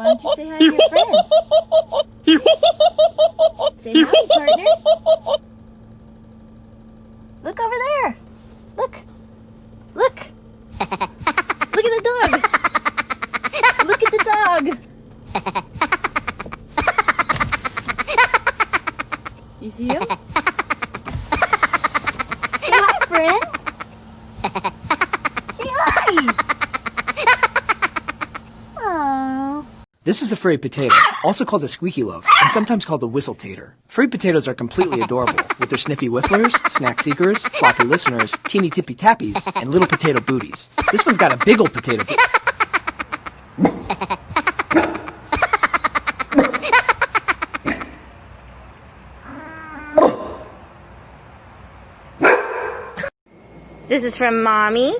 Why don't you say hi to your friend? Say hi, partner. Look over there. Look. Look. Look at the dog. Look at the dog. You see him? Say hi, friend. Say hi. Aww. This is a frayed potato, also called a squeaky loaf, and sometimes called a whistle tater. Frayed potatoes are completely adorable, with their sniffy whifflers, snack seekers, floppy listeners, teeny tippy tappies, and little potato booties. This one's got a big ol' potato booty. This is from Mommy.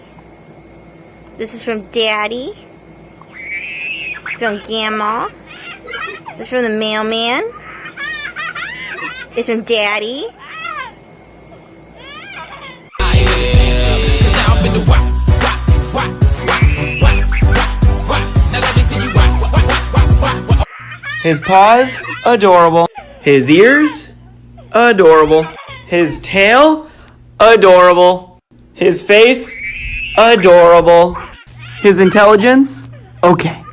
This is from Daddy. From Grandma. This is from the mailman. This is from Daddy. His paws, adorable. His ears, adorable. His tail, adorable. His face, adorable. His intelligence, okay.